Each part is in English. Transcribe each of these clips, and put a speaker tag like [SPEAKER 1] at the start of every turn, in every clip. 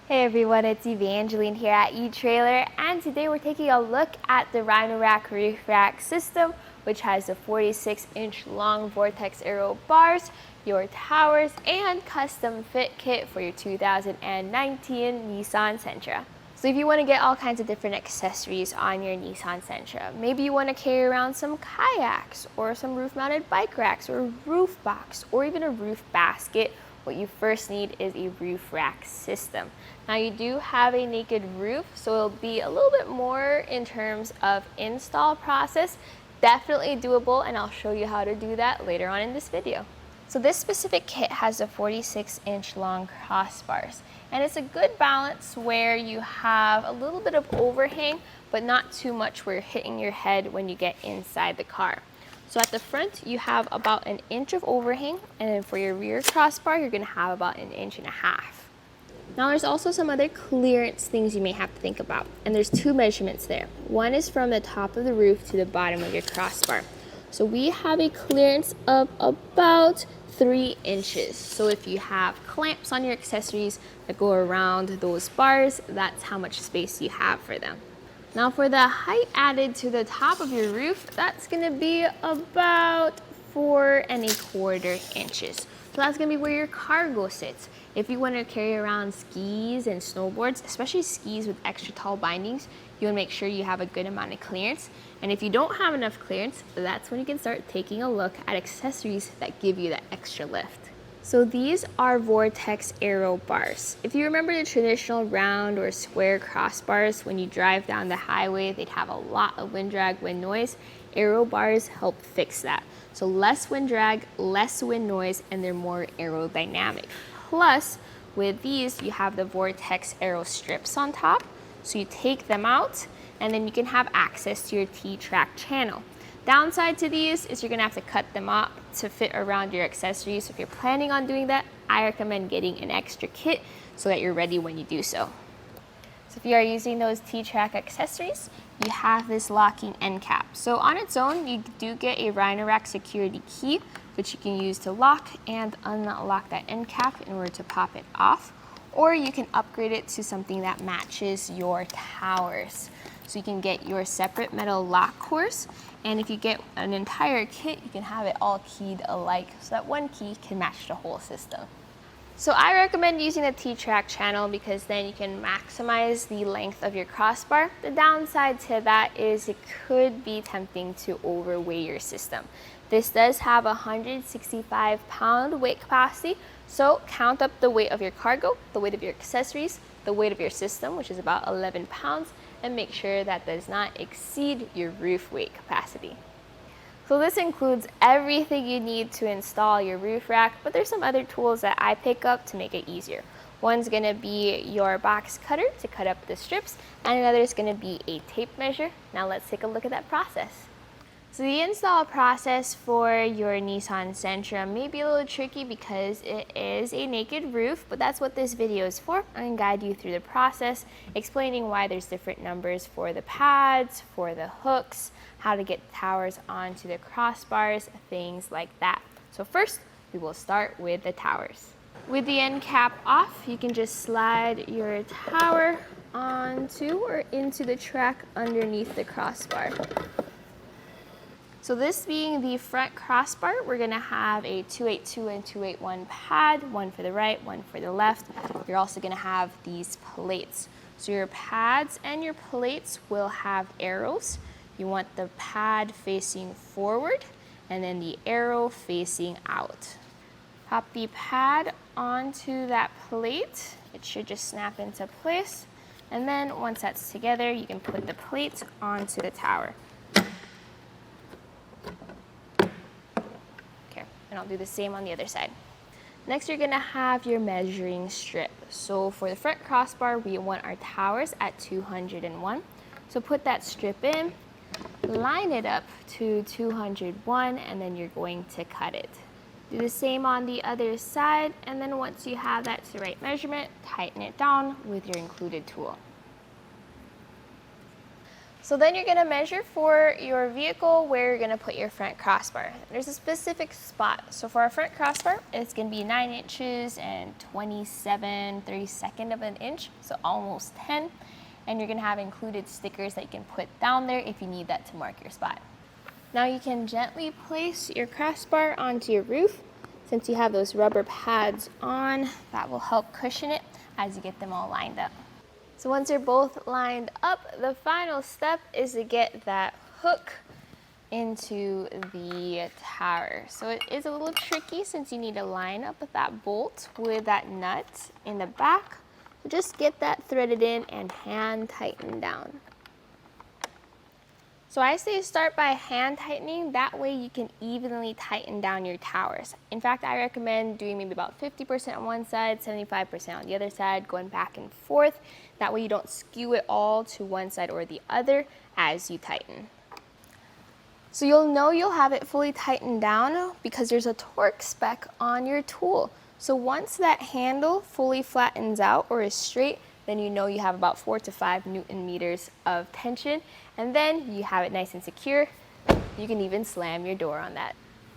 [SPEAKER 1] Hey everyone, it's Evangeline here at eTrailer, and today we're taking a look at the Rhino Rack Roof Rack system, which has the 46-inch long vortex Aero bars, your towers, and custom fit kit for your 2019 Nissan Sentra. So if you want to get all kinds of different accessories on your Nissan Sentra, maybe you want to carry around some kayaks or some roof-mounted bike racks or a roof box or even a roof basket, what you first need is a roof rack system. Now you do have a naked roof, so it'll be a little bit more in terms of install process. Definitely doable, and I'll show you how to do that later on in this video. So this specific kit has a 46-inch long crossbars, and it's a good balance where you have a little bit of overhang, but not too much where you're hitting your head when you get inside the car. So at the front, you have about an inch of overhang, and then for your rear crossbar, you're gonna have about an inch and a half. Now there's also some other clearance things you may have to think about, and there's two measurements there. One is from the top of the roof to the bottom of your crossbar. So we have a clearance of about 3 inches. So if you have clamps on your accessories that go around those bars, that's how much space you have for them. Now for the height added to the top of your roof, that's gonna be about 4¼ inches. So that's gonna be where your cargo sits. If you wanna carry around skis and snowboards, especially skis with extra tall bindings, you wanna make sure you have a good amount of clearance. And if you don't have enough clearance, that's when you can start taking a look at accessories that give you that extra lift. So these are vortex Aero bars. If you remember the traditional round or square crossbars, when you drive down the highway, they'd have a lot of wind drag, wind noise. Aero bars help fix that. So less wind drag, less wind noise, and they're more aerodynamic. Plus, with these, you have the vortex Aero strips on top. So you take them out, and then you can have access to your T-track channel. Downside to these is you're gonna have to cut them up to fit around your accessories. So if you're planning on doing that, I recommend getting an extra kit so that you're ready when you do so. So if you are using those T-track accessories, you have this locking end cap. So on its own, you do get a Rhino Rack security key, which you can use to lock and unlock that end cap in order to pop it off. Or you can upgrade it to something that matches your towers. So you can get your separate metal lock cores, and if you get an entire kit, you can have it all keyed alike so that one key can match the whole system. So I recommend using the T-track channel because then you can maximize the length of your crossbar. The downside to that is it could be tempting to overweigh your system. This does have a 165-pound weight capacity, so count up the weight of your cargo, the weight of your accessories, the weight of your system, which is about 11 pounds, and make sure that does not exceed your roof weight capacity. So this includes everything you need to install your roof rack, but there's some other tools that I pick up to make it easier. One's gonna be your box cutter to cut up the strips, and another is gonna be a tape measure. Now let's take a look at that process. So the install process for your Nissan Sentra may be a little tricky because it is a naked roof, but that's what this video is for. I'm going to guide you through the process, explaining why there's different numbers for the pads, for the hooks, how to get towers onto the crossbars, things like that. So first, we will start with the towers. With the end cap off, you can just slide your tower onto or into the track underneath the crossbar. So this being the front crossbar, we're gonna have a 282 and 281 pad, one for the right, one for the left. You're also gonna have these plates. So your pads and your plates will have arrows. You want the pad facing forward and then the arrow facing out. Pop the pad onto that plate. It should just snap into place. And then once that's together, you can put the plate onto the tower. And I'll do the same on the other side. Next, you're gonna have your measuring strip. So for the front crossbar, we want our towers at 201. So put that strip in, line it up to 201, and then you're going to cut it. Do the same on the other side, and then once you have that to the right measurement, tighten it down with your included tool. So then you're gonna measure for your vehicle where you're gonna put your front crossbar. There's a specific spot. So for our front crossbar, it's gonna be 9 inches and 27/32 of an inch, so almost 10. And you're gonna have included stickers that you can put down there if you need that to mark your spot. Now you can gently place your crossbar onto your roof. Since you have those rubber pads on, that will help cushion it as you get them all lined up. So once you're both lined up, the final step is to get that hook into the tower. So it is a little tricky since you need to line up that bolt with that nut in the back. So just get that threaded in and hand tighten down. So I say start by hand tightening, that way you can evenly tighten down your towers. In fact, I recommend doing maybe about 50% on one side, 75% on the other side, going back and forth. That way you don't skew it all to one side or the other as you tighten. So you'll know you'll have it fully tightened down because there's a torque spec on your tool. So once that handle fully flattens out or is straight, then you know you have about 4 to 5 Newton meters of tension, and then you have it nice and secure. You can even slam your door on that.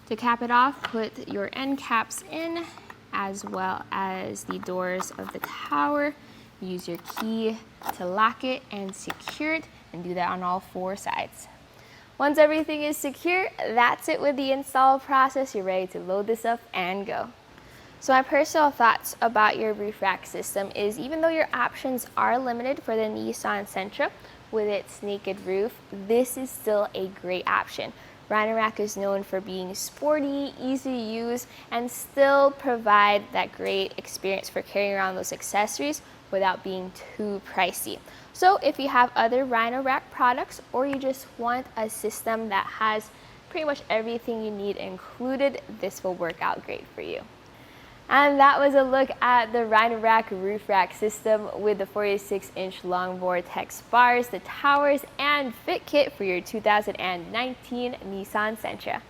[SPEAKER 1] To cap it off, put your end caps in as well as the doors of the tower. Use your key to lock it and secure it, and do that on all 4 sides. Once everything is secure, that's it with the install process. You're ready to load this up and go. So my personal thoughts about your roof rack system is, even though your options are limited for the Nissan Sentra with its naked roof, this is still a great option. Rhino Rack is known for being sporty, easy to use, and still provide that great experience for carrying around those accessories without being too pricey. So if you have other Rhino Rack products, or you just want a system that has pretty much everything you need included, this will work out great for you. And that was a look at the Rhino Rack Roof Rack system with the 46-inch long vortex bars, the towers, and fit kit for your 2019 Nissan Sentra.